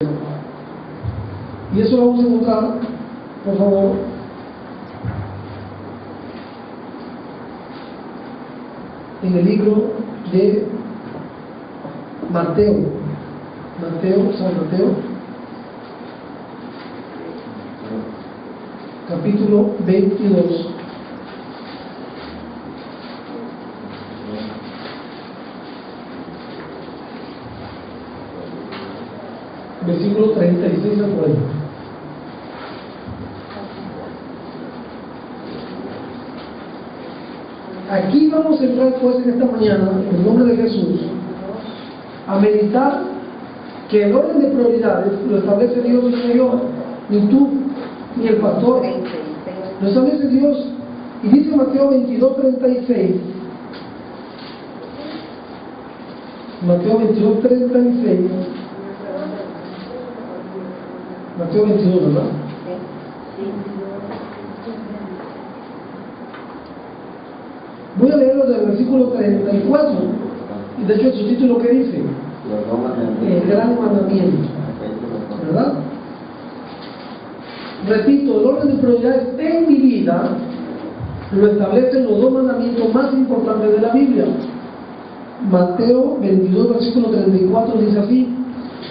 Y eso lo vamos a encontrar, por favor, en el libro de Mateo, San Mateo, capítulo 22. Versículo 36 al 40. Aquí vamos a entrar pues en esta mañana, en el nombre de Jesús, a meditar que el orden de prioridades lo establece Dios, no yo, ni tú, ni el pastor. Lo establece Dios, y dice Mateo 22:36. Mateo 22:36. Mateo 22, ¿verdad? Voy a leerlo del versículo 34, y de hecho el subtítulo que dice, el gran mandamiento, ¿verdad? Repito, el orden de prioridades en mi vida lo establecen los dos mandamientos más importantes de la Biblia. Mateo 22, versículo 34 dice así: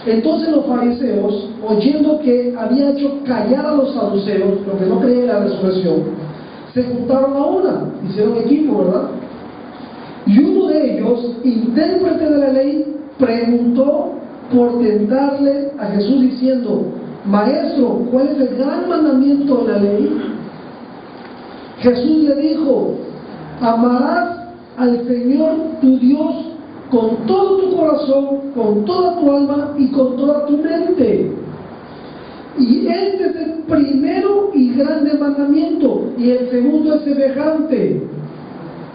entonces los fariseos, oyendo que había hecho callar a los saduceos, los que no creían en la resurrección, se juntaron a una, hicieron equipo, ¿verdad? Y uno de ellos, intérprete de la ley, preguntó por tentarle a Jesús diciendo: Maestro, ¿cuál es el gran mandamiento de la ley? Jesús le dijo: amarás al Señor tu Dios con todo tu corazón, con toda tu alma y con toda tu mente. Y este es el primero y grande mandamiento, y el segundo es semejante: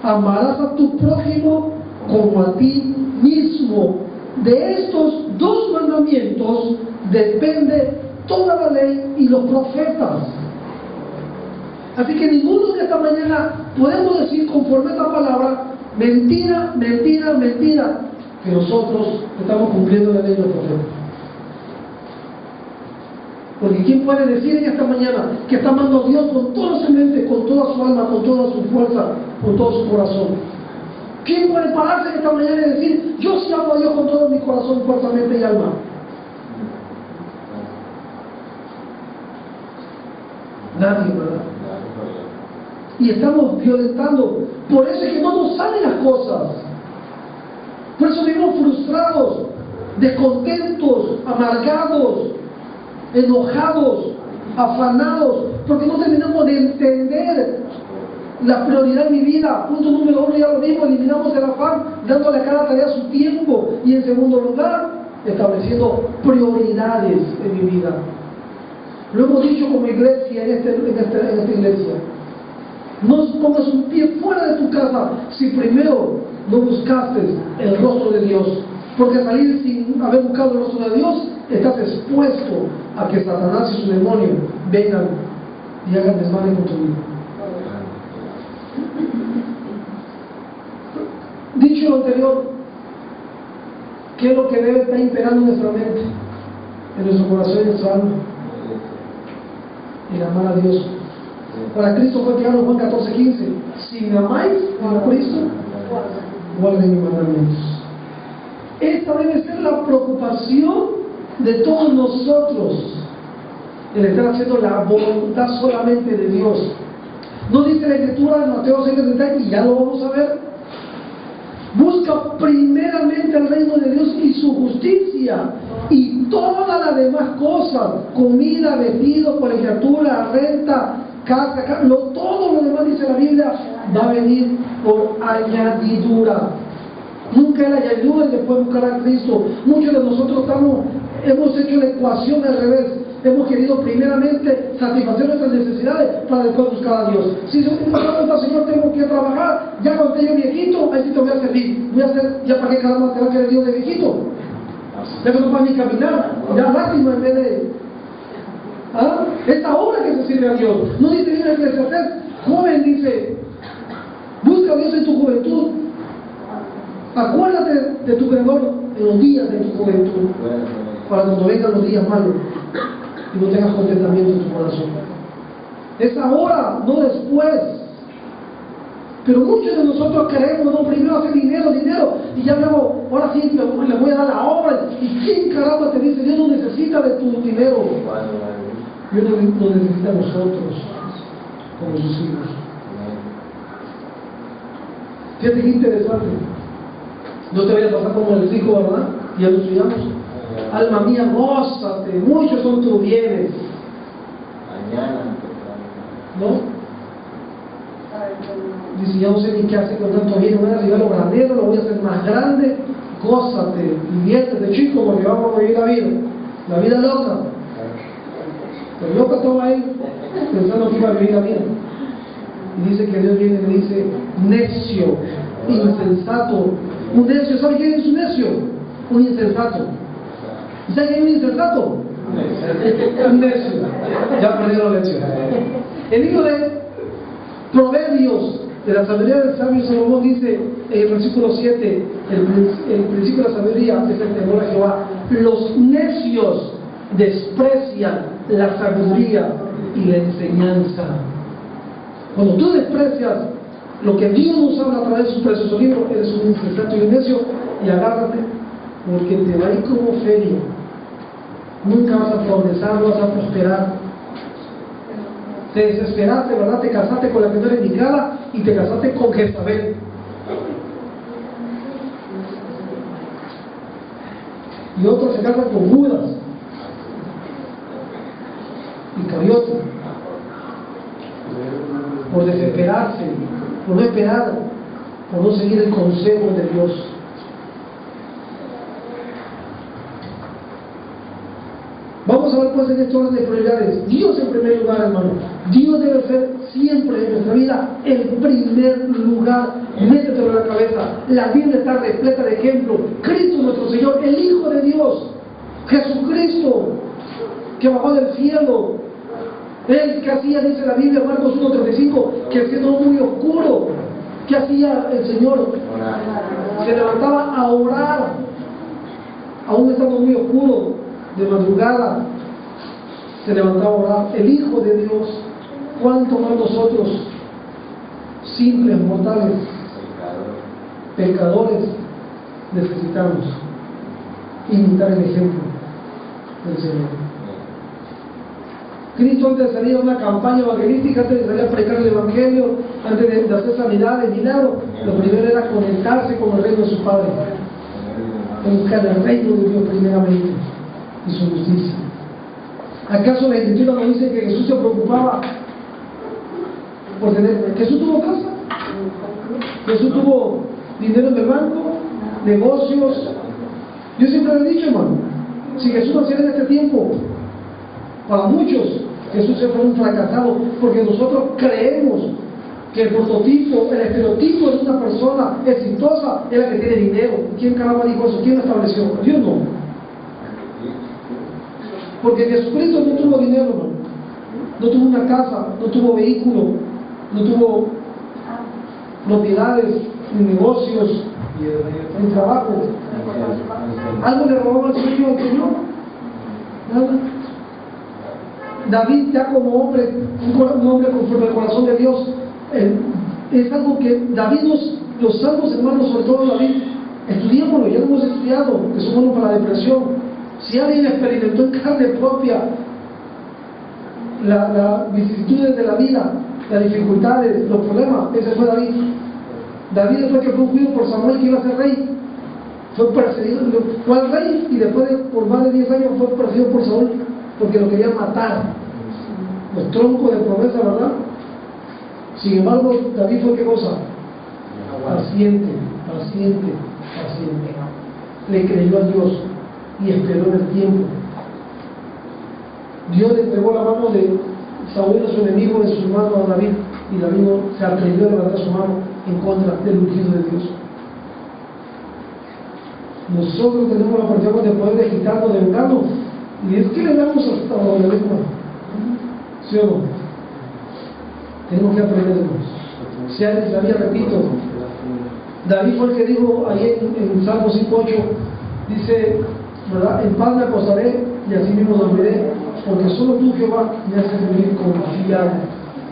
amarás a tu prójimo como a ti mismo. De estos dos mandamientos depende toda la ley y los profetas. Así que ninguno que esta mañana podemos decir conforme a esta palabra: mentira, mentira, mentira, que nosotros estamos cumpliendo la ley de los profetas. Porque ¿quién puede decir en esta mañana que está amando a Dios con toda su mente, con toda su alma, con toda su fuerza, con todo su corazón? ¿Quién puede pararse en esta mañana y decir: yo sí amo a Dios con todo mi corazón, fuerza, mente y alma? Nadie, ¿verdad? Y estamos violentando. Por eso es que no nos salen las cosas. Por eso vivimos frustrados, descontentos, amargados, enojados, afanados, porque no terminamos de entender la prioridad en mi vida. Punto número 1, ya lo mismo, eliminamos el afán, dándole a cada tarea su tiempo. Y en segundo lugar, estableciendo prioridades en mi vida. Lo hemos dicho como iglesia en esta iglesia: no pongas un pie fuera de tu casa si primero no buscaste el rostro de Dios. Porque salir sin haber buscado el rostro de Dios, estás expuesto a que Satanás y su demonio vengan y hagan desmadre con tu vida. Dicho lo anterior, ¿qué es lo que debe estar imperando en nuestra mente, en nuestro corazón y en nuestra alma? El amar a Dios. Para Cristo fue claro en Juan 14:15: si me amáis a Cristo, guarden mis mandamientos. Esta debe ser la preocupación de todos nosotros, el estar haciendo la voluntad solamente de Dios. ¿No dice la Escritura en Mateo 6:30, y ya lo vamos a ver? Busca primeramente el reino de Dios y su justicia, y todas las demás cosas, comida, vestido, colegiatura, renta, casa, todo lo demás, dice la Biblia, va a venir por añadidura. Nunca es la añadidura y después buscar a Cristo. Muchos de nosotros hemos hecho la ecuación al revés. Hemos querido primeramente satisfacer nuestras necesidades para después buscar a Dios. Si Señor, tengo que trabajar, ya cuando esté yo viejito, ahí sí te voy a servir. Voy a hacer, ya para qué caramba te va a querer Dios de viejito. Ya que no puedes ni caminar, ya lástima en vez de... ¿Ah? Es ahora que se sirve a Dios. No dice bien el Eclesiastés, joven, dice: busca a Dios en tu juventud. Acuérdate de tu Creador en los días de tu juventud. para cuando vengan los días malos y no tengas contentamiento en tu corazón. Es ahora, no después. Pero muchos de nosotros queremos, no, primero hacer dinero, y ya luego, ahora sí le voy a dar la obra. ¿Y quién caramba te dice? Dios no necesita de tu dinero. Dios no necesita de nosotros, como sus hijos. Fíjate qué interesante. No te vayas a pasar como les dijo, ¿verdad? Y ya lo estudiamos. Alma mía, gózate, muchos son tus bienes. ¿No? Dice, ya no sé ni qué hacer con tanto bien, voy a arribar los graneros, lo voy a hacer más grande. Gózate, diviértete, chico, porque vamos a vivir la vida loca. Pero loca estaba ahí, pensando que iba a vivir la vida. Y dice que Dios viene y le dice, necio, insensato. Un necio, ¿sabe quién es un necio? Un insensato. ¿Y sabe quién es un insensato? Un necio. Ya perdieron la lección. El libro de Proverbios de la sabiduría del sabio Salomón dice en el versículo 7, el principio de la sabiduría es el temor a Jehová. Los necios desprecian la sabiduría y la enseñanza. Cuando tú desprecias lo que Dios nos habla a través de su precioso libro, eres un insensato y un necio, y agárrate, porque te va a ir como feria. Nunca vas a progresar, no vas a prosperar. Te desesperaste, ¿verdad? Te casaste con la que no era indicada y te casaste con Jezabel. Y otros se casan con Judas y Cariote, por desesperarse, por no esperar, por no seguir el consejo de Dios. Vamos a ver pues en este orden de prioridades. Dios en primer lugar, hermano. Dios debe ser siempre en nuestra vida el primer lugar. Métetelo en la cabeza. La Biblia está repleta de ejemplos. Cristo nuestro Señor, el Hijo de Dios, Jesucristo, que bajó del cielo. Él que hacía, dice la Biblia, Marcos 1:35, que siendo muy oscuro, ¿qué hacía el Señor? Se levantaba a orar, aún estando muy oscuro, de madrugada, se levantaba a orar. El Hijo de Dios, ¿cuánto más nosotros, simples mortales, pecadores, necesitamos imitar el ejemplo del Señor? Cristo, antes de salir a una campaña evangelística, antes de salir a predicar el Evangelio, antes de hacer sanidades, milagros, lo primero era conectarse con el reino de su Padre, buscar el reino de Dios primeramente y su justicia. ¿Acaso la Escritura nos dice que Jesús se preocupaba por tener? ¿Jesús tuvo casa? ¿Jesús tuvo dinero en el banco? ¿Negocios? Yo siempre lo he dicho, hermano, si Jesús naciera en este tiempo, para muchos Jesús se fue un fracasado, porque nosotros creemos que el prototipo, el estereotipo de una persona exitosa es la que tiene dinero. ¿Quién caramba dijo eso? ¿Quién lo estableció? Dios no. Porque Jesucristo no tuvo dinero, no tuvo una casa, no tuvo vehículo, no tuvo propiedades, ni negocios, ni trabajo. ¿Algo le robó al Señor? Nada. David, ya como hombre, un hombre conforme al corazón de Dios, es algo que David, los salmos, hermanos, sobre todo David, estudiémoslo, ya lo hemos estudiado, que son buenos para la depresión. Si alguien experimentó en carne propia las vicisitudes de la vida, las dificultades, los problemas, ese fue David. David, después que fue ungido por Samuel, que iba a ser rey, fue perseguido, fue al rey, y después por más de 10 años fue perseguido por Saúl, porque lo querían matar. Los troncos de promesa, ¿verdad? Sin embargo, David fue, ¿qué cosa? Paciente. Le creyó a Dios y esperó en el tiempo. Dios le entregó la mano de Saúl, a su enemigo, en sus manos a David, y David no se atrevió a levantar su mano en contra del ungido de Dios. Nosotros tenemos la oportunidad de poder de quitarnos, de vengarnos, y es que le damos hasta donde venga. ¿Sí o no? Tenemos que aprendernos. Si alguien sabía, repito, David fue el que dijo ahí en Salmo 5:8, dice, ¿verdad? En paz me acostaré y así mismo dormiré, porque solo tú, Jehová, me haces vivir confiado.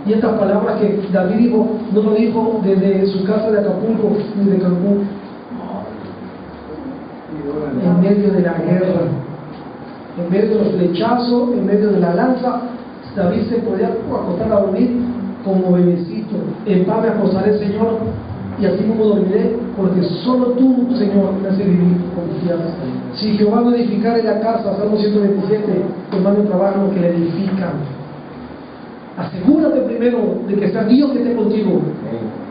Y estas palabras que David dijo, no lo dijo desde su casa de Acapulco ni de Cancún, en medio de la guerra, en medio de los flechazos, en medio de la lanza, David se podía acostar a dormir como bebecito. En paz me acostaré, Señor, y así mismo dormiré, porque solo tú, Señor, me haces vivir confiado. Si Jehová no edificare la casa, Salmo 127, hermano, trabaja lo que le edifican. Asegúrate primero de que sea Dios que esté contigo.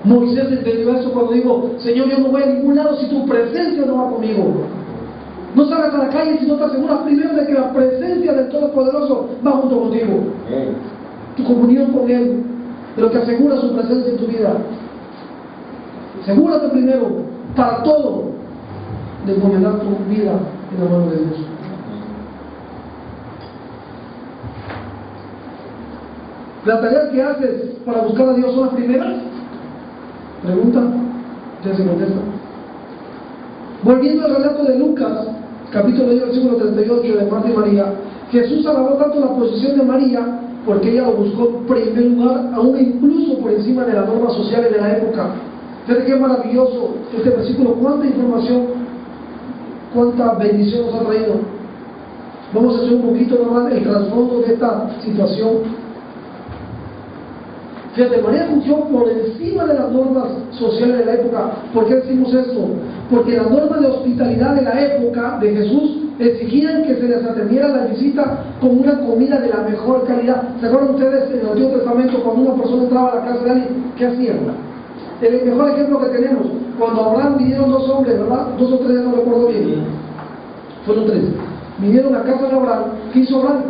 Moisés entendió eso cuando dijo, Señor, yo no voy a ningún lado si tu presencia no va conmigo. No salgas a la calle si no te aseguras primero de que la presencia del Todopoderoso va junto contigo. Tu comunión con Él, de lo que asegura su presencia en tu vida. Asegúrate primero, para todo, de encomendar tu vida en la mano de Dios. ¿Las tareas que haces para buscar a Dios son las primeras? Pregunta, ya se contesta. Volviendo al relato de Lucas, capítulo 10, versículo 38 de Marta y María, Jesús alabó tanto la posición de María porque ella lo buscó en primer lugar, aún incluso por encima de las normas sociales de la época. Fíjate qué maravilloso este versículo, cuánta información, cuánta bendición nos ha traído. Vamos a hacer un poquito nomás el trasfondo de esta situación. Fíjate, María escogió por encima de las normas sociales de la época. ¿Por qué decimos esto? Porque las normas de hospitalidad de la época de Jesús exigían que se les atendiera la visita con una comida de la mejor calidad. ¿Se acuerdan ustedes en el Antiguo Testamento cuando una persona entraba a la casa de alguien? ¿Qué hacían? El mejor ejemplo que tenemos, cuando a Abraham vinieron dos hombres, ¿verdad? Dos o tres, ya no recuerdo bien. Fueron tres. Vinieron a casa de Abraham. ¿Qué hizo Abraham?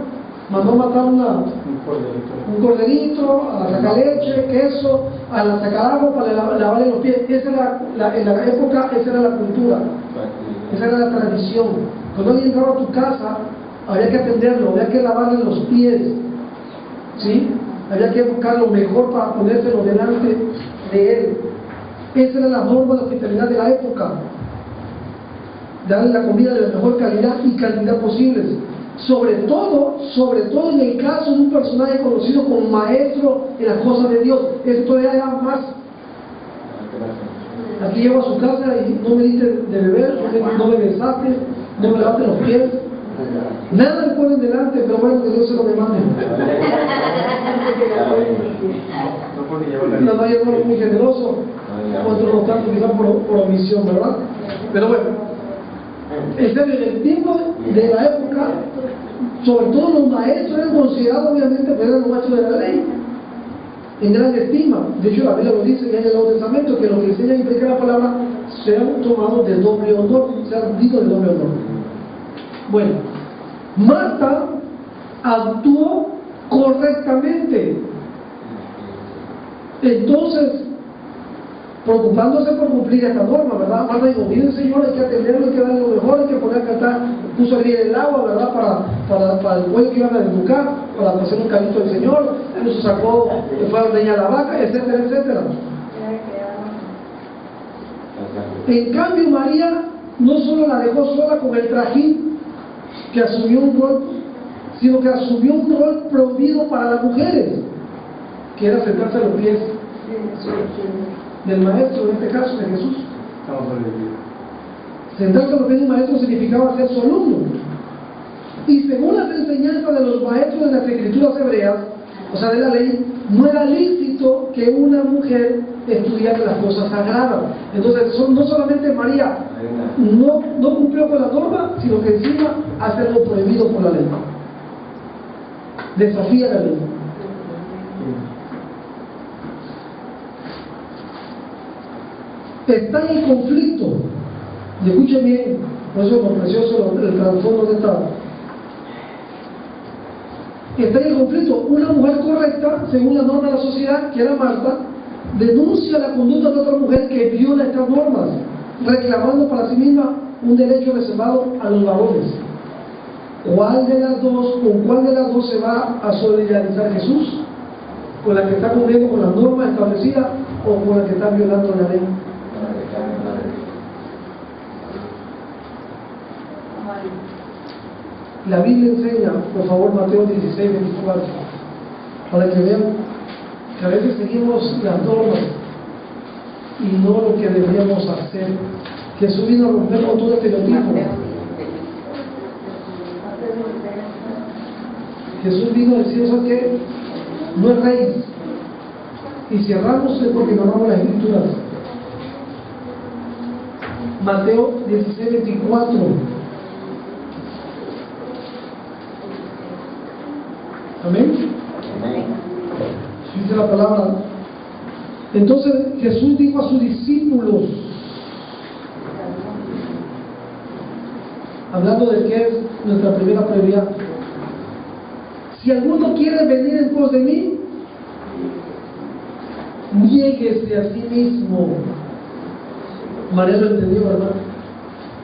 Mandó matar un corderito, a sacar leche, queso, a sacar agua para lavarle los pies. Esa era en la época, esa era la cultura, esa era la tradición. Cuando alguien entraba a tu casa, había que atenderlo, había que lavarle los pies, ¿sí? Había que buscar lo mejor para ponérselo delante de él. Esa era la norma de hospitalidad de la época. Darle la comida de la mejor calidad y cantidad posibles. Sobre todo en el caso de un personaje conocido como maestro en las cosas de Dios. Esto todavía era más. Aquí llego a su casa y no me diste de beber, no me besaste, no me lavaste los pies. Nada me ponen delante, pero bueno, que Dios se lo demande. No llegó muy generoso, otros no tanto, quizás por omisión, ¿verdad? Pero bueno. En serio, en el tiempo de la época, sobre todo los maestros eran considerados, obviamente, pues eran los maestros de la ley, en gran estima. De hecho, la Biblia lo dice ya en el Nuevo Testamento, que los que enseñan y predican la palabra sean tomados de doble honor, sean dignos de doble honor. Bueno, Marta actuó correctamente. Entonces, preocupándose por cumplir esta norma, ¿verdad? Marta dijo, miren Señor, hay que atenderlo, hay que darle lo mejor, hay que poner a cantar, puso a hervir el agua, ¿verdad? Para el buey que iban a desnucar, para hacer un calito del Señor, incluso sacó, fue a ordeñar la vaca, etcétera, etcétera. En cambio, María no solo la dejó sola con el trajín, que asumió un rol, sino que asumió un rol prohibido para las mujeres, que era sentarse a los pies del maestro, en este caso de Jesús. Sentarse a los pies del maestro significaba ser su alumno. Y según las enseñanzas de los maestros de las escrituras hebreas, o sea, de la ley, no era lícito que una mujer estudiara las cosas sagradas. Entonces, no solamente María no cumplió con la norma, sino que encima hace algo prohibido por la ley. Desafía la ley. Está en conflicto, y escuchen bien, por eso es lo precioso el trasfondo de esta. Está en conflicto. Una mujer correcta, según la norma de la sociedad, que era Marta, denuncia la conducta de otra mujer que viola estas normas, reclamando para sí misma un derecho reservado a los varones. ¿Con cuál de las dos se va a solidarizar Jesús? ¿Con la que está cumpliendo con las normas establecidas o con la que está violando la ley? La Biblia enseña, por favor, Mateo 16, 24, para que vean que a veces seguimos las normas y no lo que deberíamos hacer. Jesús vino a romper con todo estereotipo. Jesús vino a decir, ¿sabes qué? No es rey. Y si erramos es porque ignoramos las escrituras. Mateo 16, 24. Amén. Dice la palabra. Entonces Jesús dijo a sus discípulos, hablando de qué es nuestra primera prioridad: si alguno quiere venir en pos de mí, niéguese a sí mismo. María lo entendió, ¿verdad?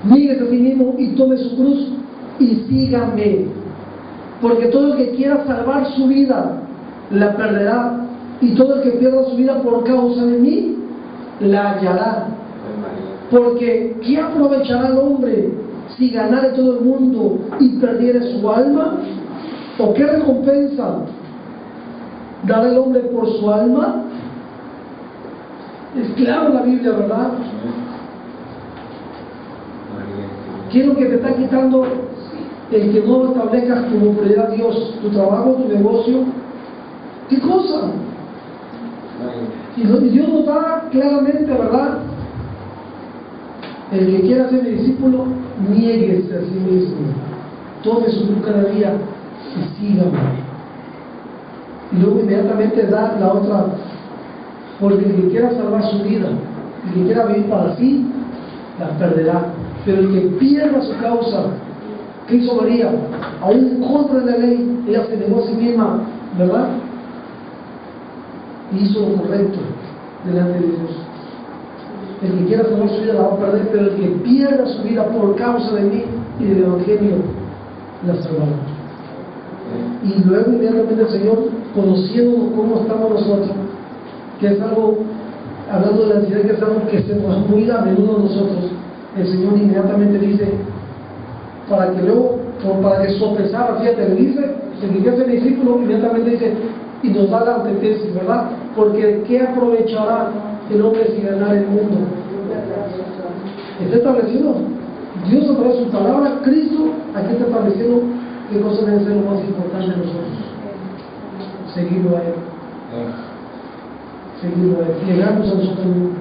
Niéguese a sí mismo y tome su cruz y sígame. Porque todo el que quiera salvar su vida la perderá, y todo el que pierda su vida por causa de mí la hallará. Porque ¿qué aprovechará el hombre si ganare todo el mundo y perdiere su alma? ¿O qué recompensa dará el hombre por su alma? Es claro la Biblia, ¿verdad? ¿Qué es lo que te está quitando el que no establezcas como prioridad a Dios? ¿Tu trabajo, tu negocio? ¿Qué cosa? Y Dios nos da claramente, ¿verdad? El que quiera ser mi discípulo, niéguese a sí mismo, tome su cruz cada día y sígame. Y luego inmediatamente da la otra: porque el que quiera salvar su vida, el que quiera vivir para sí, la perderá. Pero el que pierda su causa, ¿qué hizo María? Aún en contra de la ley, ella se negó a sí misma, ¿verdad? Y hizo lo correcto delante de Dios. El que quiera salvar su vida la va a perder, pero el que pierda su vida por causa de mí y del Evangelio, la salvará. Y luego inmediatamente el Señor, conociendo cómo estamos nosotros, que es algo, hablando de la ansiedad, que es algo que se nos da muy a menudo a nosotros, el Señor inmediatamente dice, para que sopesara, fíjate, le dice, el que quiera ser discípulo, inmediatamente dice, y nos da la antítesis, ¿verdad? Porque ¿qué aprovechará el hombre si ganar el mundo? Está establecido, Dios a través de su palabra, Cristo, aquí está estableciendo qué cosas deben ser lo más importante de nosotros. Seguirlo a Él. Seguirlo a Él. Llegarnos a nosotros mismos.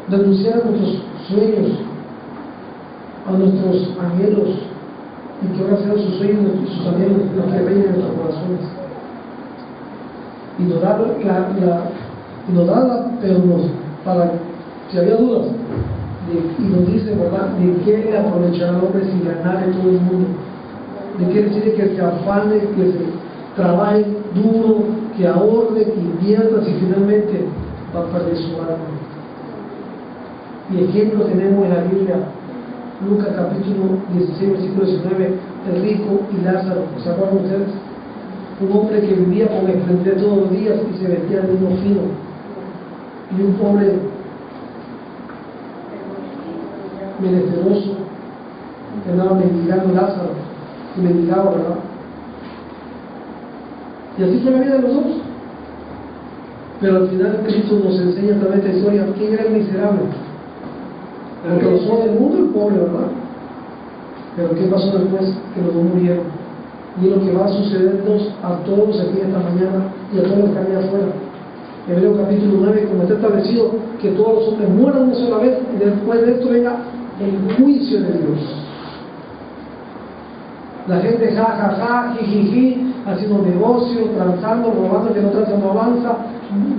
Renunciar a nuestros sueños, a nuestros anhelos, y que ahora sean sus sueños y sus anhelos los que reinen en nuestros corazones. Y nos da pero para si había dudas, y nos dice, ¿verdad?, de qué le aprovechará al hombre si ganare todo el mundo. De qué decide que se afane, que se trabaje duro, que ahorre, que invierta, si finalmente va a perder su alma. Y ejemplo tenemos en la Biblia, Lucas capítulo 16, versículo 19, el rico y Lázaro. ¿Se acuerdan ustedes? Un hombre que vivía con esplendor todos los días y se vestía de lino fino, y un pobre menesteroso que andaba mendigando Lázaro, y mendigaba, ¿verdad? Y así fue la vida de los dos. Pero al final Cristo nos enseña a través de esta historia quién era el miserable. Porque los ojos del mundo, el pobre, ¿verdad? Pero ¿qué pasó después? Que los dos murieron. Y es lo que va a sucedernos a todos aquí esta mañana y a todos los que están allá afuera. Hebreos capítulo 9, como está establecido que todos los hombres mueran una sola vez, y después de esto venga el juicio de Dios. La gente ja, ja, ja, jijiji, haciendo negocio, transando, robando, que no transa, no avanza,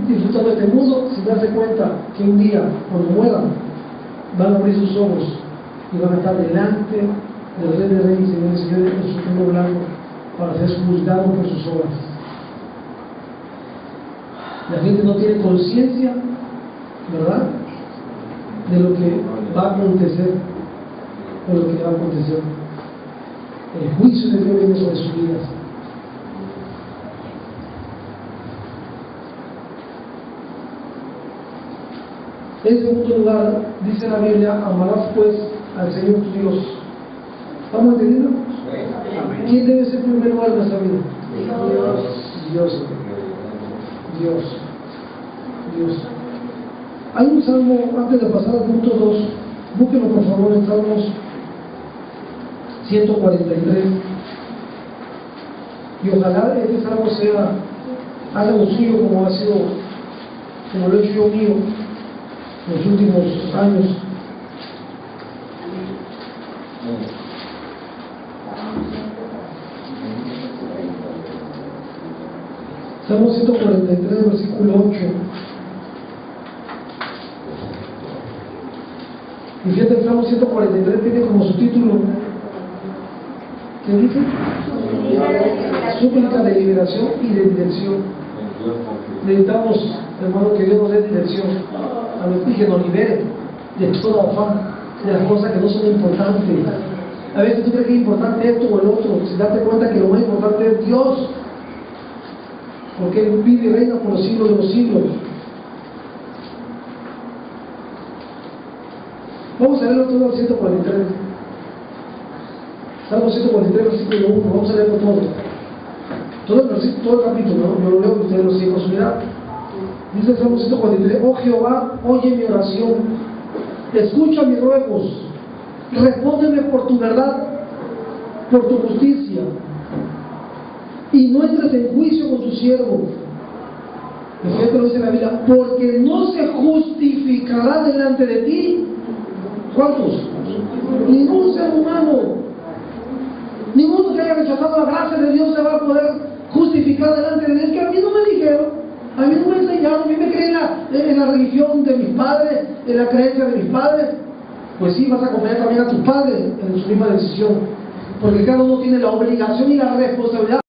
disfrutando de este mundo, sin darse cuenta que un día, cuando mueran, van a abrir sus ojos y van a estar delante del Rey de Reyes y Señor de Señores en su trono blanco para ser juzgados por sus obras. La gente no tiene conciencia, ¿verdad?, de lo que va a acontecer, o lo que va a acontecer. El juicio de Dios viene sobre sus vidas. En segundo lugar, dice la Biblia, amarás pues al Señor tu Dios ¿Estamos entendiendo? ¿Quién debe ser primer lugar en nuestra vida? Dios. Hay un salmo, antes de pasar al punto 2, búsquenlo por favor en Salmos 143. Y ojalá este salmo haga lo suyo como ha sido, como lo he hecho yo mío en los últimos años. Salmo 143, versículo 8. Y fíjate, el Salmo 143 tiene como subtítulo, ¿qué dice? Súplica de liberación y de dirección. Necesitamos, hermano, que Dios nos dé dirección y que nos libere de toda afán, de las cosas que no son importantes. A veces tú crees que es importante esto o el otro, si date cuenta que lo más importante es Dios, porque Él vive y reina por los siglos de los siglos. Vamos a leerlo todo al 143. Salmo 143, versículo 1. Vamos a leerlo todo. Todo el capítulo, ¿no? Yo lo leo y ustedes lo siguen con su mirada. Dice el Salmo 143: Oh Jehová, oye mi oración, escucha mis ruegos, respóndeme por tu verdad, por tu justicia, y no entres en juicio con tu siervo. Fíjate lo dice la Biblia: porque no se justificará delante de ti. ¿Cuántos? Ningún ser humano. Ninguno que haya rechazado la gracia de Dios se va a poder justificar delante de Dios. Que a mí no me dijeron, a mí no me enseñaron, a mí me creen en la religión de mis padres, en la creencia de mis padres. Pues sí, vas a acompañar también a tus padres en su misma decisión, porque cada uno tiene la obligación y la responsabilidad